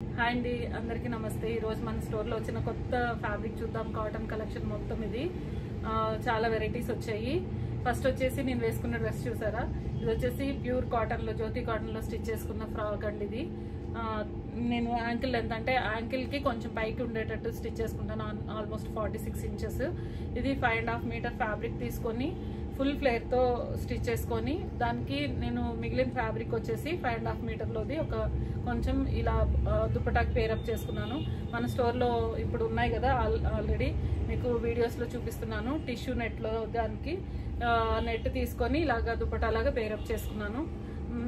Hi అండి, అందరికీ నమస్తే. ఈరోజు మన స్టోర్లో వచ్చిన కొత్త ఫ్యాబ్రిక్ చూద్దాం. కాటన్ కలెక్షన్ మొత్తం ఇది చాలా వెరైటీస్ వచ్చాయి. ఫస్ట్ వచ్చేసి నేను వేసుకున్న డ్రెస్ చూసారా, ఇది వచ్చేసి ప్యూర్ కాటన్లో, జ్యోతి కాటన్లో స్టిచ్ చేసుకున్న ఫ్రాక్ అండి. ఇది నేను యాంకిల్ లెంత్ అంటే యాంకిల్కి కొంచెం పైకి ఉండేటట్టు స్టిచ్ చేసుకుంటాను. Almost 46 inches. ఇది 5.5 మీటర్ ఫ్యాబ్రిక్ తీసుకొని ఫుల్ ఫ్లేర్తో స్టిచ్ చేసుకొని దానికి నేను మిగిలిన ఫ్యాబ్రిక్ వచ్చేసి 5.5 మీటర్లోది ఒక కొంచెం ఇలా దుపటాకి పేరప్ చేసుకున్నాను. మన స్టోర్లో ఇప్పుడు ఉన్నాయి కదా, ఆల్రెడీ మీకు వీడియోస్లో చూపిస్తున్నాను. టిష్యూ నెట్లో దానికి నెట్ తీసుకొని ఇలాగా దుపటాలాగా పేరప్ చేసుకున్నాను.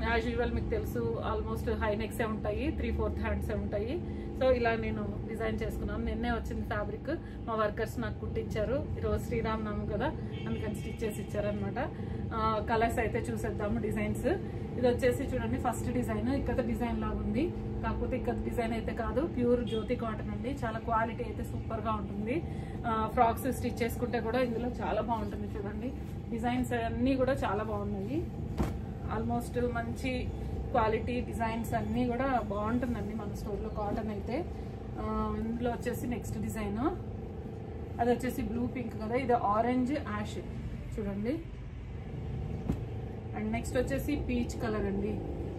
యాజ్ యూజువల్ మీకు తెలుసు, ఆల్మోస్ట్ హై నెక్సే ఉంటాయి, 3/4 హ్యాండ్సే ఉంటాయి. సో ఇలా నేను డిజైన్ చేసుకున్నాను. నిన్నే వచ్చింది ఫ్యాబ్రిక్, మా వర్కర్స్ నాకు కుట్టించారు. ఈరోజు శ్రీరామనవమి కదా, అందుకని స్టిచ్ చేసి ఇచ్చారనమాట. కలర్స్ అయితే చూసేద్దాము, డిజైన్స్. ఇది వచ్చేసి చూడండి, ఫస్ట్ డిజైన్ ఇక్కత డిజైన్ లాగా ఉంది. కాకపోతే ఇక్కత డిజైన్ అయితే కాదు, ప్యూర్ జ్యోతి కాటన్ అండి. చాలా క్వాలిటీ అయితే సూపర్ గా ఉంటుంది. ఫ్రాక్స్ స్టిచ్ చేసుకుంటే కూడా ఇందులో చాలా బాగుంటుంది. చూడండి, డిజైన్స్ అన్నీ కూడా చాలా బాగున్నాయి. ఆల్మోస్ట్ మంచి క్వాలిటీ డిజైన్స్ అన్నీ కూడా బాగుంటుందండి మన స్టోర్లో కాటన్ అయితే. ఇందులో వచ్చేసి నెక్స్ట్ డిజైన్, అది వచ్చేసి బ్లూ పింక్ కదా, ఇది ఆరెంజ్ యాష్ చూడండి. అండ్ నెక్స్ట్ వచ్చేసి పీచ్ కలర్ అండి.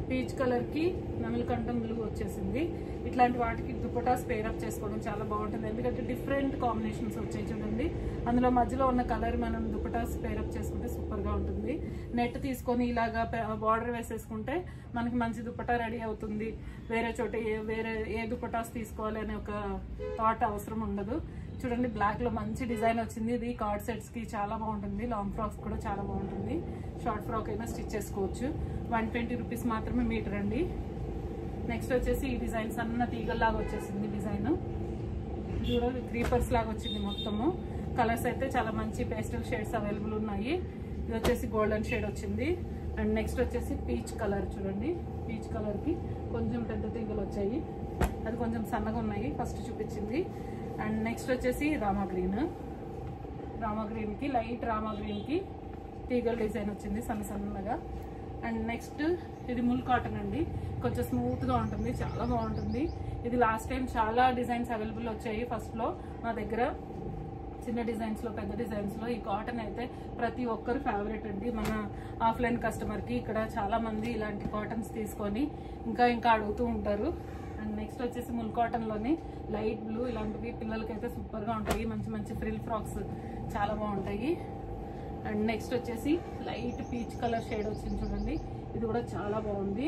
పీచ్ కలర్కి నెమలికంఠం బ్లూ వచ్చేసింది. ఇట్లాంటి వాటికి దుపటాస్ పేరప్ చేసుకోవడం చాలా బాగుంటుంది, ఎందుకంటే డిఫరెంట్ కాంబినేషన్స్ వచ్చాయి చూడండి. అందులో మధ్యలో ఉన్న కలర్ మనం దుపటాస్ పేరప్ చేసుకుంటే సూపర్గా ఉంటుంది. నెట్ తీసుకొని ఇలాగా బార్డర్ వేసేసుకుంటే మనకి మంచి దుపటా రెడీ అవుతుంది. వేరే చోట వేరే ఏ దుపటాస్ తీసుకోవాలి అనే ఒక థాట్ అవసరం ఉండదు. చూడండి, బ్లాక్ లో మంచి డిజైన్ వచ్చింది. ఇది కార్డ్ సెట్స్ కి చాలా బాగుంటుంది. లాంగ్ ఫ్రాక్స్ కూడా చాలా బాగుంటుంది. షార్ట్ ఫ్రాక్ అయినా స్టిచ్ చేసుకోవచ్చు. 120 రూపీస్ మాత్రమే మీటర్ అండి. నెక్స్ట్ వచ్చేసి ఈ డిజైన్ సన్న తీగల్లాగా వచ్చేసింది డిజైన్. చూడండి, క్రీపర్స్ లాగా వచ్చింది మొత్తము. కలర్స్ అయితే చాలా మంచి పేస్టల్ షేడ్స్ అవైలబుల్ ఉన్నాయి. ఇది వచ్చేసి గోల్డెన్ షేడ్ వచ్చింది. అండ్ నెక్స్ట్ వచ్చేసి పీచ్ కలర్ చూడండి. పీచ్ కలర్ కి కొంచెం పెద్ద తీగలు వచ్చాయి, అది కొంచెం సన్నగా ఉన్నాయి ఫస్ట్ చూపించింది. అండ్ నెక్స్ట్ వచ్చేసి రామా గ్రీన్. రామా గ్రీన్ కి లైట్ రామా గ్రీన్ కి తీగల డిజైన్ వచ్చింది సన్న సన్నగా. అండ్ నెక్స్ట్ ఇది ముల్ కాటన్ అండి. కొంచెం స్మూత్ గా ఉంటుంది, చాలా బాగుంటుంది. ఇది లాస్ట్ టైం చాలా డిజైన్స్ అవైలబుల్ వచ్చాయి ఫస్ట్ లో మా దగ్గర. చిన్న డిజైన్స్ లో, పెద్ద డిజైన్స్ లో ఈ కాటన్ అయితే ప్రతి ఒక్కరు ఫేవరెట్ అండి మన ఆఫ్లైన్ కస్టమర్ కి. ఇక్కడ చాలా మంది ఇలాంటి కాటన్స్ తీసుకొని ఇంకా అడుగుతూ ఉంటారు. అండ్ నెక్స్ట్ వచ్చేసి ముల్ కాటన్ లోనే లైట్ బ్లూ, ఇలాంటివి పిల్లలకైతే సూపర్ గా ఉంటాయి. మంచి మంచి ఫ్రిల్ ఫ్రాక్స్ చాలా బాగుంటాయి. అండ్ నెక్స్ట్ వచ్చేసి లైట్ పీచ్ కలర్ షేడ్ వచ్చింది చూడండి, ఇది కూడా చాలా బాగుంది.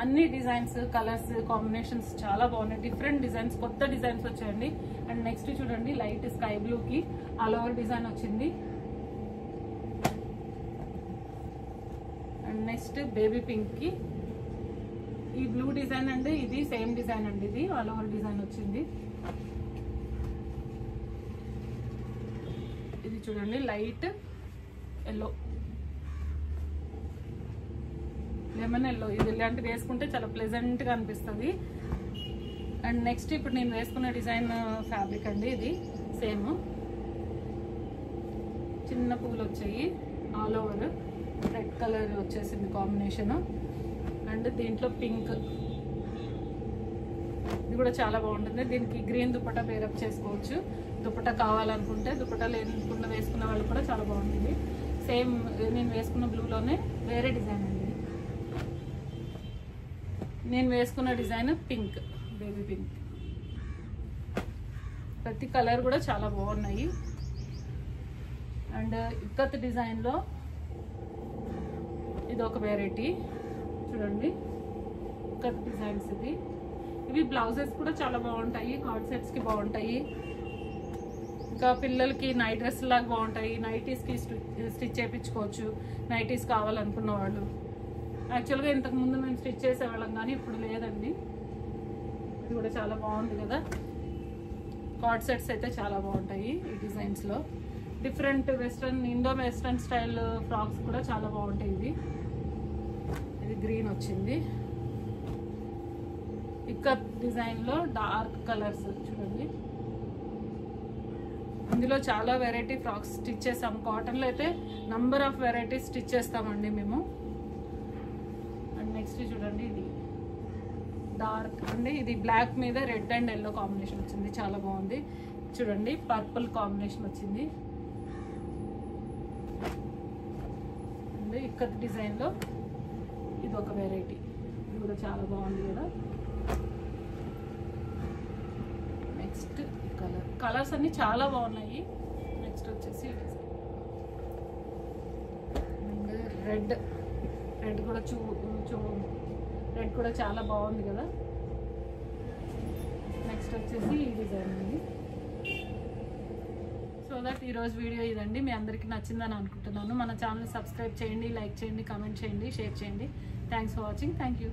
అన్ని డిజైన్స్, కలర్స్, కాంబినేషన్స్ చాలా బాగున్నాయి. డిఫరెంట్ డిజైన్స్, కొత్త డిజైన్స్ వచ్చాయండి. అండ్ నెక్స్ట్ చూడండి, లైట్ స్కై బ్లూ కి ఆల్ ఓవర్ డిజైన్ వచ్చింది. అండ్ నెక్స్ట్ బేబీ పింక్ కి ఈ బ్లూ డిజైన్ అండి. ఇది సేమ్ డిజైన్ అండి, ఇది ఆల్ ఓవర్ డిజైన్ వచ్చింది. ఇది చూడండి, లైట్ ఎల్లో, లెమన్ ఎల్లో. ఇది ఇలాంటివి వేసుకుంటే చాలా ప్లెజెంట్ గా అనిపిస్తుంది. అండ్ నెక్స్ట్ ఇప్పుడు నేను వేసుకున్న డిజైన్ ఫ్యాబ్రిక్ అండి. ఇది సేమ్ చిన్న పూలు వచ్చాయి, ఆల్ ఓవర్ రెడ్ కలర్ వచ్చేసింది కాంబినేషన్. అండ్ దీంట్లో పింక్, ఇది కూడా చాలా బాగుంటుంది. దీనికి గ్రీన్ దుపట్టా పేరప్ చేసుకోవచ్చు. దుపట్టా కావాలనుకుంటే, దుపట్టా లేకుండా వేసుకున్న వాళ్ళు కూడా చాలా బాగుంటుంది. సేమ్ నేను వేసుకున్న బ్లూలోనే వేరే డిజైన్ అండి. నేను వేసుకున్న డిజైన్ పింక్, బేబీ పింక్. ప్రతి కలర్ కూడా చాలా బాగున్నాయి. అండ్ ఇక్కత్ డిజైన్లో ఇది ఒక వెరైటీ చూడండి, ఇక్కత్ డిజైన్స్. ఇవి బ్లౌజెస్ కూడా చాలా బాగుంటాయి, కార్డ్ సెట్స్ కి బాగుంటాయి. ఇంకా పిల్లలకి నైట్ డ్రెస్ లాగా బాగుంటాయి. నైటీస్ కి స్టిచ్ చేయించుకోవచ్చు, నైటీస్ కావాలనుకున్న వాళ్ళు. యాక్చువల్గా ఇంతకుముందు మేము స్టిచ్ చేసేవాళ్ళం, కానీ ఇప్పుడు లేదండి. ఇది కూడా చాలా బాగుంది కదా. కార్డ్ సెట్స్ అయితే చాలా బాగుంటాయి ఈ డిజైన్స్ లో. Different western, Indo western style frocks కూడా చాలా బాగుంటాయి. ఇది గ్రీన్ వచ్చింది. ఇక్కత్ డిజైన్ లో డార్క్ కలర్స్ చూడండి. ఇందులో చాలా వెరైటీ ఫ్రాక్స్ స్టిచ్ చేస్తాం. కాటన్ లో అయితే నంబర్ ఆఫ్ వెరైటీస్ స్టిచ్ చేస్తామండి మేము. అండ్ నెక్స్ట్ చూడండి, ఇది డార్క్ అండి, ఇది బ్లాక్ మీద రెడ్ అండ్ ఎల్లో కాంబినేషన్ వచ్చింది, చాలా బాగుంది. చూడండి పర్పుల్ కాంబినేషన్ వచ్చింది అండి. ఇక్కత్ డిజైన్లో ఇది ఒక వెరైటీ, ఇది కూడా చాలా బాగుంది కదా. నెక్స్ట్ కలర్స్ అన్ని చాలా బాగున్నాయి. నెక్స్ట్ వచ్చేసి రెడ్ కూడా రెడ్ కూడా చాలా బాగుంది కదా. నెక్స్ట్ వచ్చేసి ఈ డిజైన్ అండి. సో దట్ ఈరోజు వీడియో ఇదండి, మీ అందరికీ నచ్చిందని అనుకుంటున్నాను. మన ఛానల్ సబ్స్క్రైబ్ చేయండి, లైక్ చేయండి, కామెంట్ చేయండి, షేర్ చేయండి. Thanks for watching. Thank you.